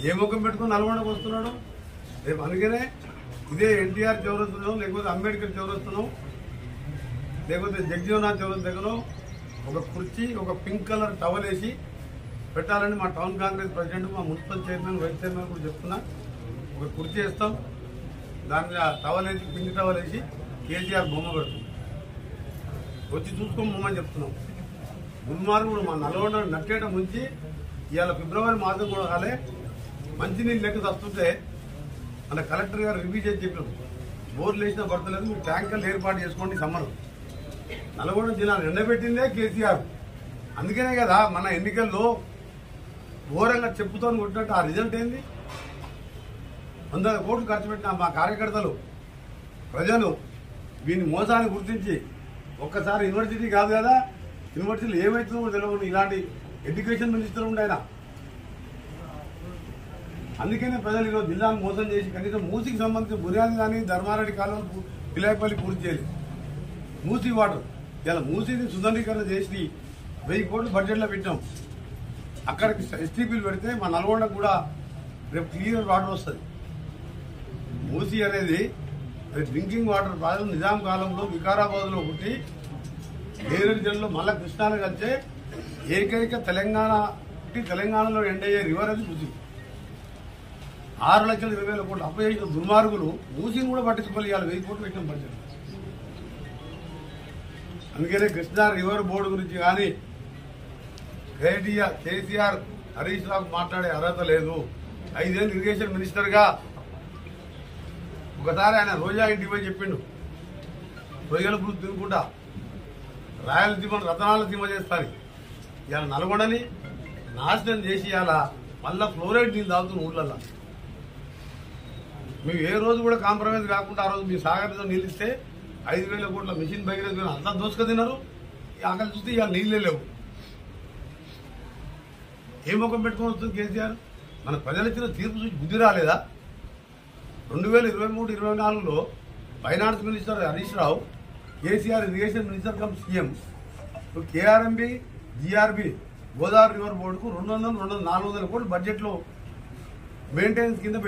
ఏ ముఖం పెట్టుకుని నల్గొండకు వస్తున్నాడు రేపు? అందుకనే ఇదే ఎన్టీఆర్ చౌరస్తున్నాం, లేకపోతే అంబేద్కర్ చౌరస్తున్నాం, లేకపోతే జగజీవనాథ్ చౌరస్ దగ్గర ఒక కుర్చీ, ఒక పింక్ కలర్ టవల్ వేసి పెట్టాలని మా టౌన్ కాంగ్రెస్ ప్రెసిడెంట్, మా మున్సిపల్ చైర్మన్, వైస్ చైర్మన్ కూడా చెప్తున్నా. ఒక కుర్చీ వేస్తాం, దాని మీద టవల్ వేసి, పింక్ టవల్ వేసి కేసీఆర్ బొమ్మ పెడుతుంది. వచ్చి చూసుకోమని చెప్తున్నాం. దుర్మార్గుడు మా నల్గొండ నట్టేట ముంచి ఇవాళ ఫిబ్రవరి మాసం కూడా కాలే మంచినీళ్ళు లెక్క వస్తుంటే మన కలెక్టర్ గారు రివ్యూ చేసి చెప్పారు, బోర్లు వేసినా పడతలేదు, మీరు ట్యాంకర్లు ఏర్పాటు చేసుకోండి సమ్మర్. నల్గొండ జిల్లాను ఎండబెట్టిందే కేసీఆర్. అందుకనే కదా మన ఎన్నికల్లో ఘోరంగా చెప్పుతో కొట్టినట్టు ఆ రిజల్ట్ ఏంది? 100 కోట్లు ఖర్చు పెట్టిన మా కార్యకర్తలు, ప్రజలు వీని మోసాన్ని గుర్తించి ఒక్కసారి యూనివర్సిటీ కాదు కదా, యూనివర్సిటీలు ఏమవుతుందో తెలియదు. ఇలాంటి ఎడ్యుకేషన్ మినిస్టర్ ఉండే ఆయన. అందుకనే ప్రజలు ఈరోజు జిల్లాను మోసం చేసి కనీసం మూసీకి సంబంధించిన బుర్యాని కానీ ధర్మారెడ్డి కాలువ పిలాయపల్లి పూర్తి చేయాలి. మూసీ వాటర్ ఇలా మూసీని సుందరీకరణ చేసి 1000 కోట్లు బడ్జెట్లో పెట్టాం. అక్కడికి ఎస్టీపీలు పెడితే మా నల్గొండకు కూడా రేపు క్లియర్ వాటర్ వస్తుంది. మూసీ అనేది డ్రింకింగ్ వాటర్ ప్రాజెక్టు నిజాం కాలంలో వికారాబాద్లో పుట్టి నేరేడు జిల్లాలో మళ్ళా కృష్ణాను కలిసే ఏకైక తెలంగాణలో ఎండయ్యే రివర్ అది మూసీ. 6,20,000 కోట్లు అప్పు చేసిన దుర్మార్గులు మూసీని కూడా పట్టించుకోవాలి. ఇవాళ 1000 కోట్లు పెట్టిన బడ్జెట్. అందుకనే కృష్ణా రివర్ బోర్డు గురించి కానీ కేసీఆర్ హరీష్ రావు మాట్లాడే అర్హత లేదు. 5 ఏళ్ళు ఇరిగేషన్ మినిస్టర్గా ఒకసారి ఆయన రోజా ఇంటికి పోయి చెప్పిండు, రొయ్యల పులుసు తినుకుంటా రాయలసీమను రతనాలసీమ చేస్తాను. ఇవాళ నల్గొండని నాశనం చేసి ఇవాళ మళ్ళా ఫ్లోరైడ్ నీళ్ళు తాగుతున్న ఊళ్ళల్లో. మేము ఏ రోజు కూడా కాంప్రమైజ్ కాకుండా ఆ రోజు మీ సాగర్తో నీళ్ళు ఇస్తే 5,000 కోట్ల మిషన్ భగీరథ అంతా దోసుక తిన్నారు. ఆకలి చూస్తే ఇవాళ నీళ్ళే లేవు. ఏ ముఖం పెట్టుకుని వస్తుంది కేసీఆర్? మన ప్రజలు ఇచ్చిన తీర్పు చూసి బుద్ధి రాలేదా? 2023-24లో finance minister Harish Rao, KCR irrigation minister cum CM, KRMB, GRB Godavari river బోర్డుకు 200-400 కోట్లు బడ్జెట్లో మెయింటెనెన్స్ కింద